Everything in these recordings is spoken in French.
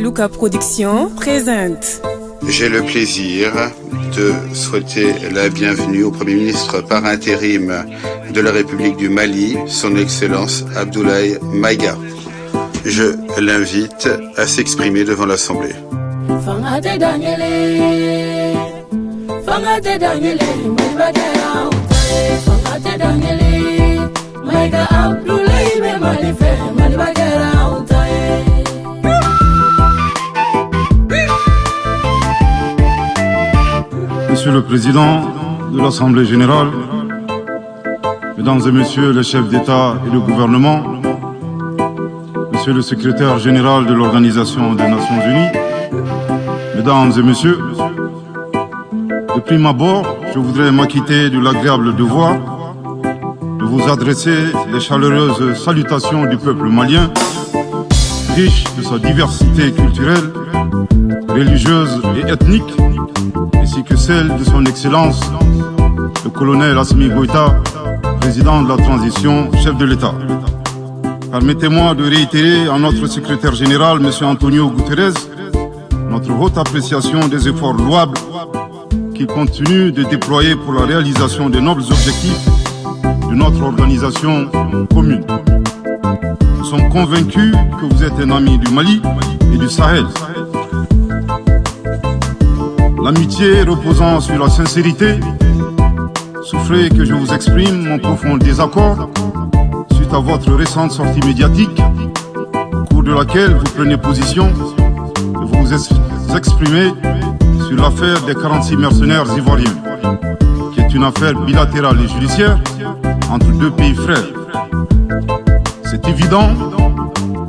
Luca Productions présente. J'ai le plaisir de souhaiter la bienvenue au Premier ministre par intérim de la République du Mali, son Excellence Abdoulaye Maïga. Je l'invite à s'exprimer devant l'Assemblée. Monsieur le Président de l'Assemblée générale, Mesdames et Messieurs les chefs d'État et de gouvernement, Monsieur le Secrétaire général de l'Organisation des Nations Unies, Mesdames et Messieurs, de prime abord, je voudrais m'acquitter de l'agréable devoir de vous adresser les chaleureuses salutations du peuple malien, riche de sa diversité culturelle, religieuse et ethnique, ainsi que celle de son Excellence, le colonel Assimi Goïta, président de la transition, chef de l'État. Permettez-moi de réitérer à notre secrétaire général, M. Antonio Guterres, notre haute appréciation des efforts louables qu'il continue de déployer pour la réalisation des nobles objectifs de notre organisation commune. Nous sommes convaincus que vous êtes un ami du Mali et du Sahel. L'amitié reposant sur la sincérité, souffrez que je vous exprime mon profond désaccord suite à votre récente sortie médiatique, au cours de laquelle vous prenez position et vous exprimez sur l'affaire des 46 mercenaires ivoiriens, qui est une affaire bilatérale et judiciaire entre deux pays frères. C'est évident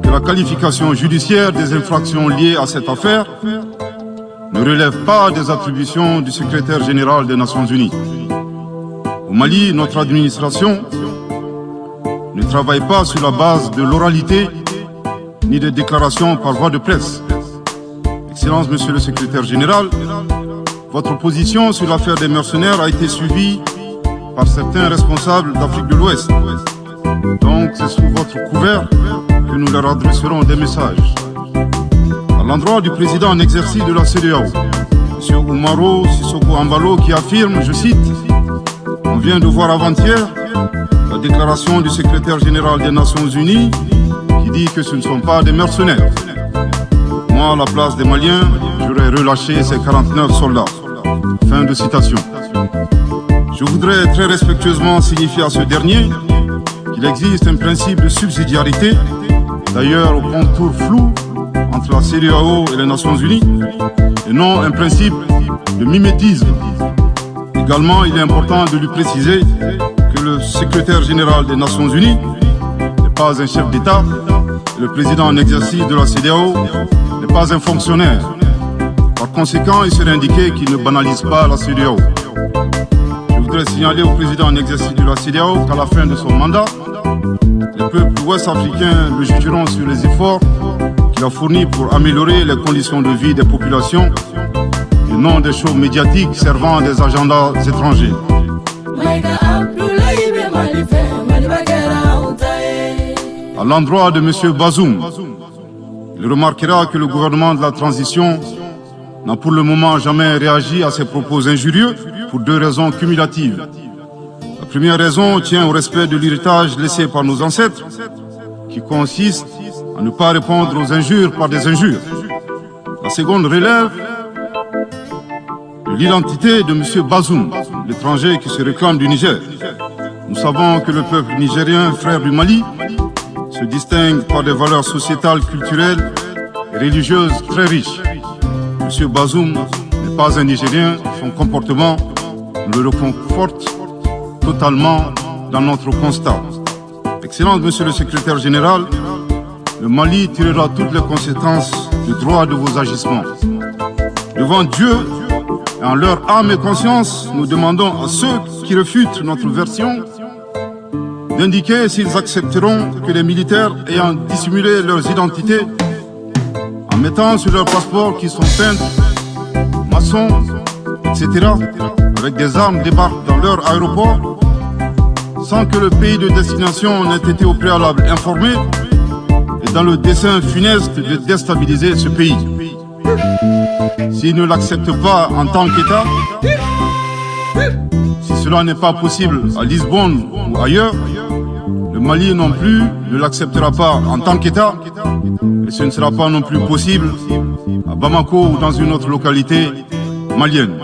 que la qualification judiciaire des infractions liées à cette affaire ne relève pas des attributions du secrétaire général des Nations Unies. Au Mali, notre administration ne travaille pas sur la base de l'oralité ni de déclarations par voie de presse. Excellence, Monsieur le secrétaire général, votre position sur l'affaire des mercenaires a été suivie par certains responsables d'Afrique de l'Ouest. Donc, c'est sous votre couvert que nous leur adresserons des messages. À l'endroit du président en exercice de la CEDEAO, M. Umaro Sissoko Embalo, qui affirme, je cite, « On vient de voir avant-hier la déclaration du secrétaire général des Nations Unies qui dit que ce ne sont pas des mercenaires. Moi, à la place des Maliens, j'aurais relâché ces 49 soldats. » Fin de citation. Je voudrais très respectueusement signifier à ce dernier qu'il existe un principe de subsidiarité, d'ailleurs au contour flou, entre la CEDEAO et les Nations Unies, et non un principe de mimétisme. Également, il est important de lui préciser que le secrétaire général des Nations Unies n'est pas un chef d'État, et le président en exercice de la CEDEAO n'est pas un fonctionnaire. Par conséquent, il serait indiqué qu'il ne banalise pas la CEDEAO. Je voudrais signaler au président en exercice de la CEDEAO qu'à la fin de son mandat, les peuples ouest-africains le jugeront sur les efforts qu'il a fournis pour améliorer les conditions de vie des populations et non des shows médiatiques servant des agendas étrangers. À l'endroit de M. Bazoum, il remarquera que le gouvernement de la transition n'a pour le moment jamais réagi à ces propos injurieux pour deux raisons cumulatives. La première raison tient au respect de l'héritage laissé par nos ancêtres, qui consiste à ne pas répondre aux injures par des injures. La seconde relève de l'identité de M. Bazoum, l'étranger qui se réclame du Niger. Nous savons que le peuple nigérien, frère du Mali, se distingue par des valeurs sociétales, culturelles et religieuses très riches. M. Bazoum n'est pas un Nigérien, son comportement nous le reconforte totalement dans notre constat. Excellence, Monsieur le secrétaire général, le Mali tirera toutes les conséquences du droit de vos agissements. Devant Dieu et en leur âme et conscience, nous demandons à ceux qui refutent notre version d'indiquer s'ils accepteront que les militaires ayant dissimulé leurs identités en mettant sur leurs passeports qu'ils sont peintres, maçons, etc., avec des armes débarquent dans leur aéroport sans que le pays de destination n'ait été au préalable informé et dans le dessein funeste de déstabiliser ce pays. S'il ne l'accepte pas en tant qu'État, si cela n'est pas possible à Lisbonne ou ailleurs, le Mali non plus ne l'acceptera pas en tant qu'État, et ce ne sera pas non plus possible à Bamako ou dans une autre localité malienne.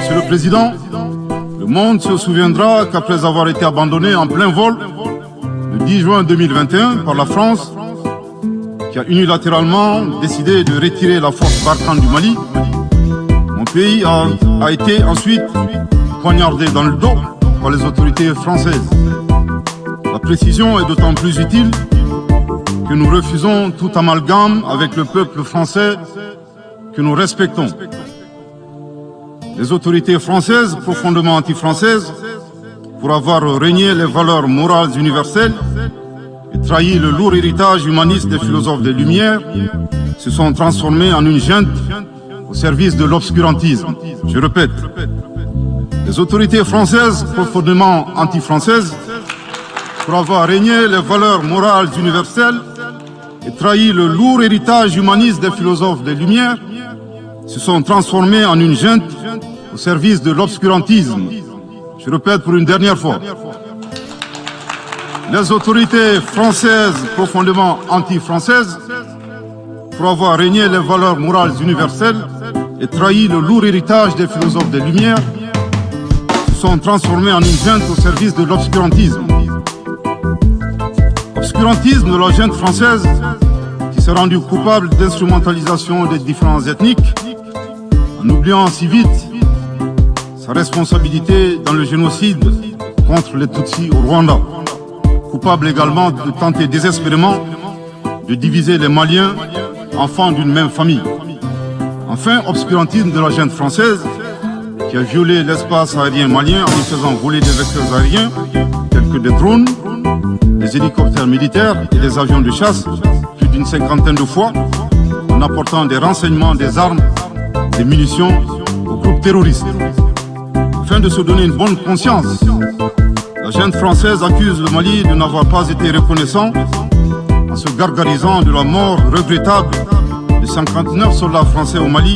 Monsieur le Président, le monde se souviendra qu'après avoir été abandonné en plein vol le 10 juin 2021 par la France, qui a unilatéralement décidé de retirer la force Barkhane du Mali, mon pays a été ensuite poignardé dans le dos par les autorités françaises. La précision est d'autant plus utile que nous refusons tout amalgame avec le peuple français que nous respectons. Les autorités françaises, profondément anti-françaises, pour avoir renié les valeurs morales universelles et trahi le lourd héritage humaniste des philosophes des Lumières, se sont transformées en une junte au service de l'obscurantisme. Je répète, les autorités françaises, profondément anti-françaises, pour avoir renié les valeurs morales universelles et trahi le lourd héritage humaniste des philosophes des Lumières, se sont transformés en une junte au service de l'obscurantisme. Je répète pour une dernière fois. Les autorités françaises, profondément anti-françaises, pour avoir renié les valeurs morales universelles et trahi le lourd héritage des philosophes des Lumières, se sont transformés en une junte au service de l'obscurantisme. Obscurantisme de la junte française qui s'est rendue coupable d'instrumentalisation des différences ethniques, en oubliant si vite sa responsabilité dans le génocide contre les Tutsis au Rwanda. Coupable également de tenter désespérément de diviser les Maliens, enfants d'une même famille. Enfin, obscurantisme de la junte française qui a violé l'espace aérien malien en y faisant voler des vecteurs aériens tels que des drones, des hélicoptères militaires et des avions de chasse plus d'une 50aine de fois, en apportant des renseignements, des armes, des munitions aux groupes terroristes. Afin de se donner une bonne conscience, la junte française accuse le Mali de n'avoir pas été reconnaissant en se gargarisant de la mort regrettable de 59 soldats français au Mali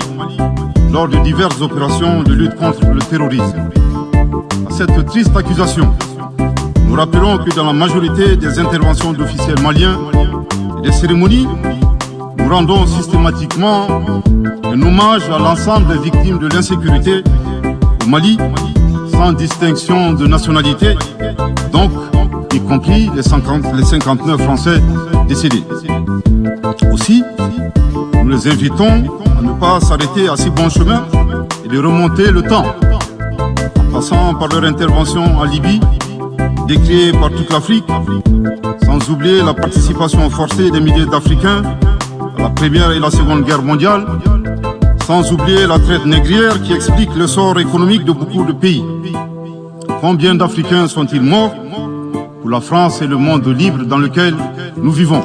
lors de diverses opérations de lutte contre le terrorisme. À cette triste accusation, nous rappelons que dans la majorité des interventions d'officiels maliens et des cérémonies, nous rendons systématiquement un hommage à l'ensemble des victimes de l'insécurité au Mali, sans distinction de nationalité, donc y compris les 59 Français décédés. Aussi, nous les invitons à ne pas s'arrêter à si bon chemin et de remonter le temps, en passant par leur intervention en Libye, décriée par toute l'Afrique, sans oublier la participation forcée des milliers d'Africains à la Première et la Seconde Guerre mondiale, sans oublier la traite négrière qui explique le sort économique de beaucoup de pays. Combien d'Africains sont-ils morts pour la France et le monde libre dans lequel nous vivons?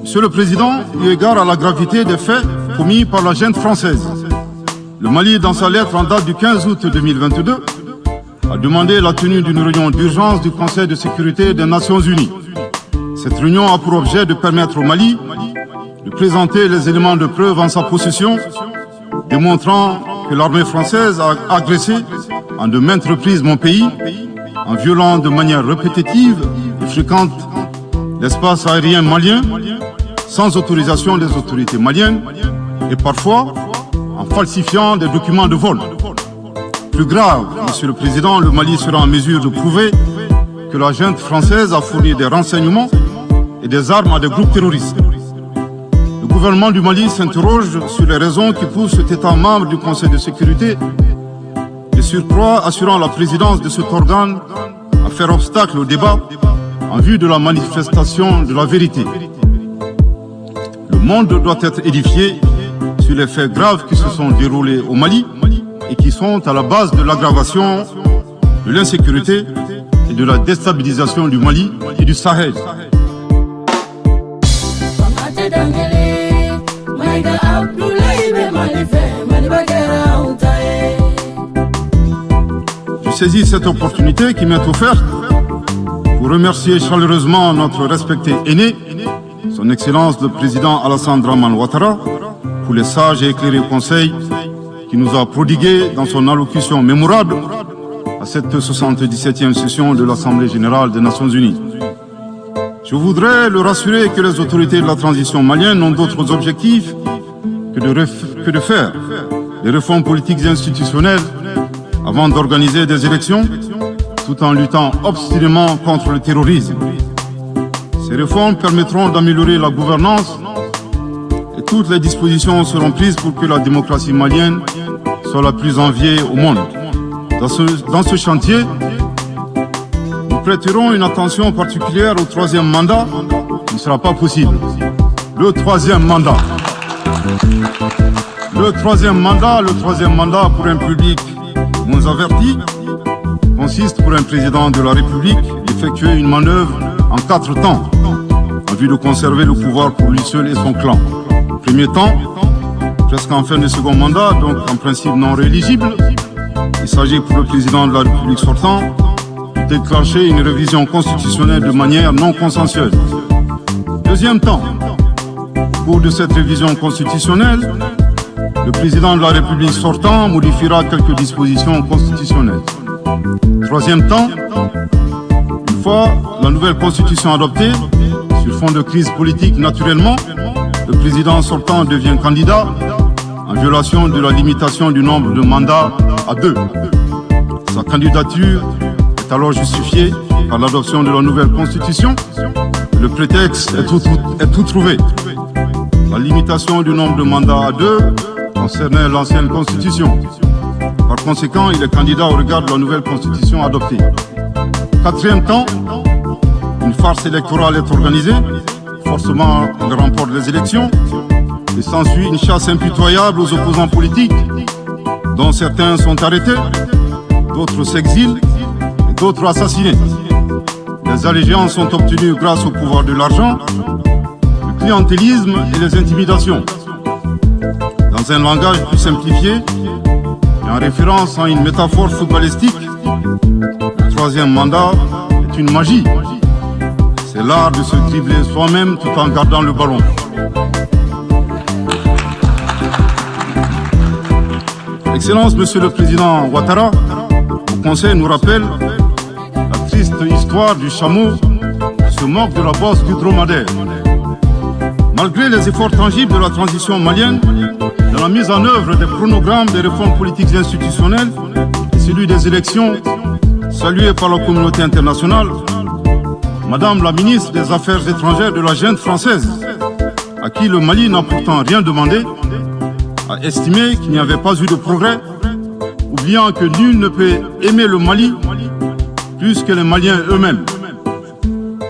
Monsieur le Président, eu égard à la gravité des faits commis par la junte française, le Mali, dans sa lettre en date du 15 août 2022, a demandé la tenue d'une réunion d'urgence du Conseil de sécurité des Nations Unies. Cette réunion a pour objet de permettre au Mali de présenter les éléments de preuve en sa possession, démontrant que l'armée française a agressé en de maintes reprises mon pays, en violant de manière répétitive et fréquente l'espace aérien malien, sans autorisation des autorités maliennes, et parfois en falsifiant des documents de vol. Plus grave, Monsieur le Président, le Mali sera en mesure de prouver que la junte française a fourni des renseignements et des armes à des groupes terroristes. Le gouvernement du Mali s'interroge sur les raisons qui poussent cet État membre du Conseil de sécurité, de surcroît assurant la présidence de cet organe, à faire obstacle au débat en vue de la manifestation de la vérité. Le monde doit être édifié sur les faits graves qui se sont déroulés au Mali et qui sont à la base de l'aggravation de l'insécurité et de la déstabilisation du Mali et du Sahel. Je saisis cette opportunité qui m'est offerte pour remercier chaleureusement notre respecté aîné, son Excellence le Président Alassane Dramane Ouattara, pour les sages et éclairés conseils qui nous a prodigués dans son allocution mémorable à cette 77e session de l'Assemblée générale des Nations unies. Je voudrais le rassurer que les autorités de la transition malienne n'ont d'autres objectifs que de faire des réformes politiques et institutionnelles avant d'organiser des élections, tout en luttant obstinément contre le terrorisme. Ces réformes permettront d'améliorer la gouvernance et toutes les dispositions seront prises pour que la démocratie malienne soit la plus enviée au monde. Dans ce chantier, nous prêterons une attention particulière au troisième mandat qui ne sera pas possible. Le troisième mandat. Le troisième mandat pour un public moins averti consiste pour un président de la République d'effectuer une manœuvre en 4 temps en vue de conserver le pouvoir pour lui seul et son clan. Premier temps, presque en fin de second mandat, donc en principe non rééligible, il s'agit pour le président de la République sortant de déclencher une révision constitutionnelle de manière non consensuelle. Deuxième temps, au cours de cette révision constitutionnelle, le président de la République sortant modifiera quelques dispositions constitutionnelles. Troisième temps, une fois la nouvelle constitution adoptée, sur fond de crise politique naturellement, le président sortant devient candidat en violation de la limitation du nombre de mandats à 2. Sa candidature est alors justifiée par l'adoption de la nouvelle constitution. Le prétexte est tout trouvé. La limitation du nombre de mandats à 2 concernait l'ancienne constitution. Par conséquent, il est candidat au regard de la nouvelle constitution adoptée. Quatrième temps, une farce électorale est organisée. Forcément, on remporte les élections. Et s'ensuit une chasse impitoyable aux opposants politiques, dont certains sont arrêtés, d'autres s'exilent et d'autres assassinés. Les allégeances sont obtenues grâce au pouvoir de l'argent, le clientélisme et les intimidations. Dans un langage plus simplifié, et en référence à une métaphore footballistique, le troisième mandat est une magie. C'est l'art de se dribbler soi-même tout en gardant le ballon. Excellence, Monsieur le Président Ouattara, le Conseil nous rappelle la triste histoire du chameau qui se moque de la bosse du dromadaire. Malgré les efforts tangibles de la transition malienne, dans la mise en œuvre des chronogrammes des réformes politiques et institutionnelles et celui des élections, salué par la communauté internationale, Madame la ministre des Affaires étrangères de la junte française, à qui le Mali n'a pourtant rien demandé, a estimé qu'il n'y avait pas eu de progrès, oubliant que nul ne peut aimer le Mali plus que les Maliens eux-mêmes.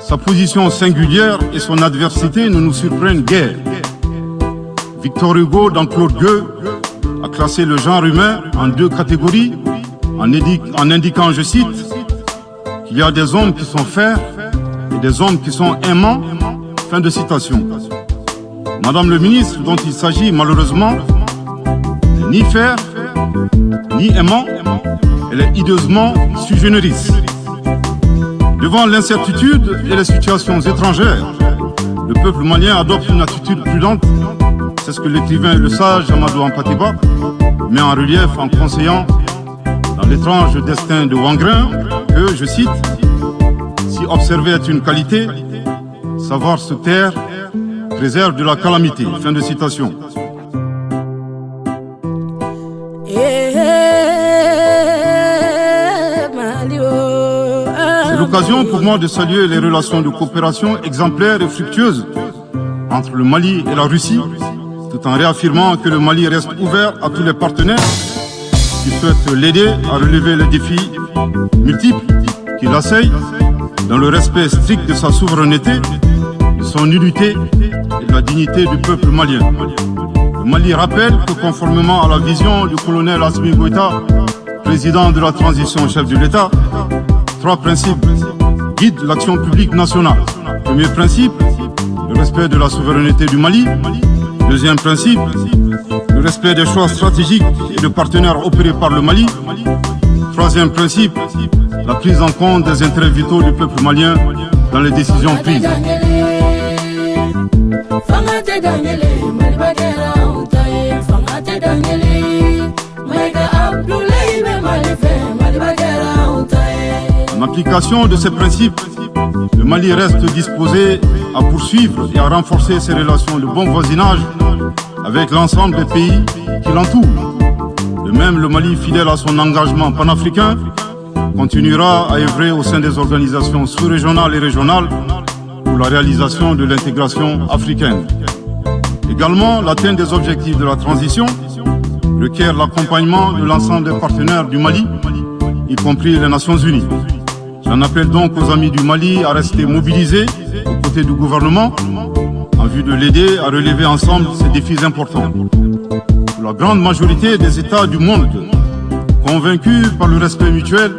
Sa position singulière et son adversité ne nous surprennent guère. Victor Hugo, dans Claude Gueux, a classé le genre humain en 2 catégories, en indiquant, je cite, qu'il y a des hommes qui sont fers et des hommes qui sont aimants. Fin de citation. Madame le ministre, dont il s'agit malheureusement, ni fer, ni aimant, elle est hideusement sui generis. Devant l'incertitude et les situations étrangères, le peuple malien adopte une attitude prudente. C'est ce que l'écrivain et le sage Amadou Hampâté-Bâ met en relief en conseillant dans l'étrange destin de Wangrin que, je cite, « Si observer est une qualité, savoir se taire préserve de la calamité. » Fin de citation. l'occasion pour moi de saluer les relations de coopération exemplaires et fructueuses entre le Mali et la Russie, tout en réaffirmant que le Mali reste ouvert à tous les partenaires qui souhaitent l'aider à relever les défis multiples qui l'assaillent dans le respect strict de sa souveraineté, de son unité et de la dignité du peuple malien. Le Mali rappelle que conformément à la vision du colonel Assimi Goïta, président de la transition chef de l'État, 3 principes guident l'action publique nationale. Premier principe, le respect de la souveraineté du Mali. Deuxième principe, le respect des choix stratégiques et de partenaires opérés par le Mali. Troisième principe, la prise en compte des intérêts vitaux du peuple malien dans les décisions prises. En application de ces principes, le Mali reste disposé à poursuivre et à renforcer ses relations de bon voisinage avec l'ensemble des pays qui l'entourent. De même, le Mali, fidèle à son engagement panafricain, continuera à œuvrer au sein des organisations sous-régionales et régionales pour la réalisation de l'intégration africaine. Également, l'atteinte des objectifs de la transition requiert l'accompagnement de l'ensemble des partenaires du Mali, y compris les Nations Unies. J'en appelle donc aux amis du Mali à rester mobilisés aux côtés du gouvernement en vue de l'aider à relever ensemble ces défis importants. Pour la grande majorité des États du monde, convaincus par le respect mutuel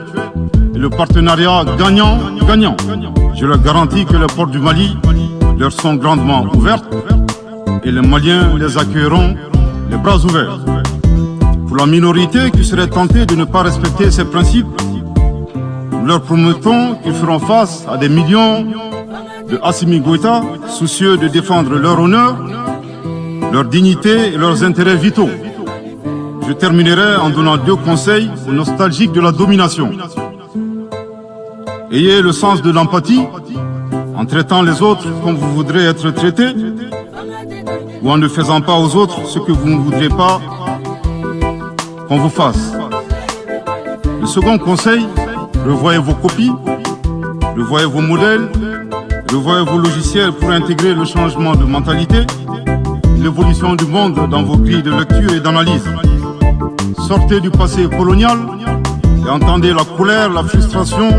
et le partenariat gagnant-gagnant, je leur garantis que les portes du Mali leur sont grandement ouvertes et les Maliens les accueilleront les bras ouverts. Pour la minorité qui serait tentée de ne pas respecter ces principes, nous leur promettons qu'ils feront face à des millions de Assimi Goïta soucieux de défendre leur honneur, leur dignité et leurs intérêts vitaux. Je terminerai en donnant 2 conseils aux nostalgiques de la domination. Ayez le sens de l'empathie en traitant les autres comme vous voudrez être traités ou en ne faisant pas aux autres ce que vous ne voudrez pas qu'on vous fasse. Le second conseil, revoyez vos copies, revoyez vos modèles, revoyez vos logiciels pour intégrer le changement de mentalité, l'évolution du monde dans vos grilles de lecture et d'analyse. Sortez du passé colonial et entendez la colère, la frustration,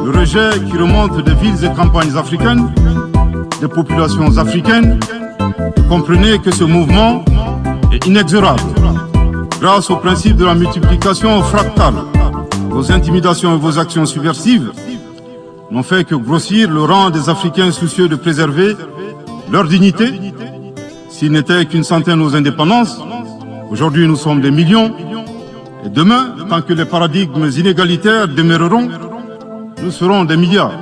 le rejet qui remonte des villes et campagnes africaines, des populations africaines, et comprenez que ce mouvement est inexorable. Grâce au principe de la multiplication fractale, vos intimidations et vos actions subversives n'ont fait que grossir le rang des Africains soucieux de préserver leur dignité. S'il n'était qu'une centaine aux indépendances, aujourd'hui nous sommes des millions. Et demain, tant que les paradigmes inégalitaires demeureront, nous serons des milliards.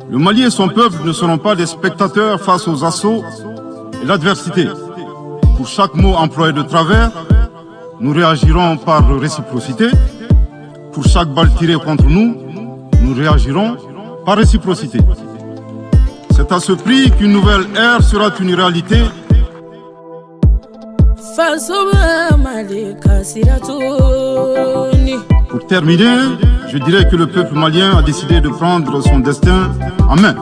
Le Mali et son peuple ne seront pas des spectateurs face aux assauts et l'adversité. Pour chaque mot employé de travers, nous réagirons par réciprocité. Pour chaque balle tirée contre nous, nous réagirons par réciprocité. C'est à ce prix qu'une nouvelle ère sera une réalité. Pour terminer, je dirais que le peuple malien a décidé de prendre son destin en main.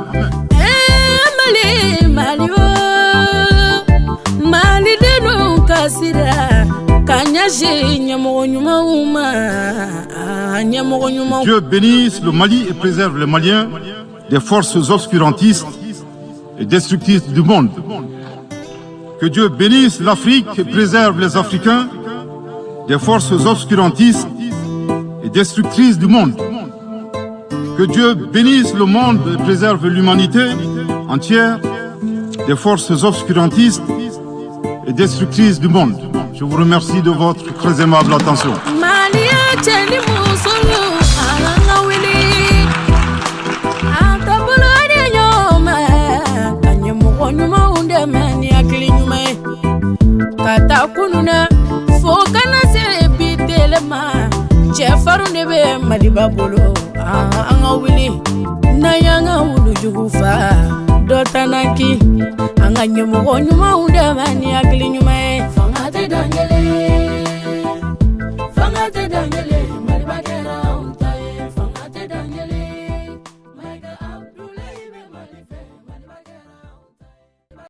Dieu bénisse le Mali et préserve les Maliens des forces obscurantistes et destructrices du monde. Que Dieu bénisse l'Afrique et préserve les Africains des forces obscurantistes et destructrices du monde. Que Dieu bénisse le monde et préserve l'humanité entière des forces obscurantistes et destructrices du monde. Je vous remercie de votre très aimable attention. Dotanaki, anganyumugo nyuma undamani akili nyuma. Fangate dangele.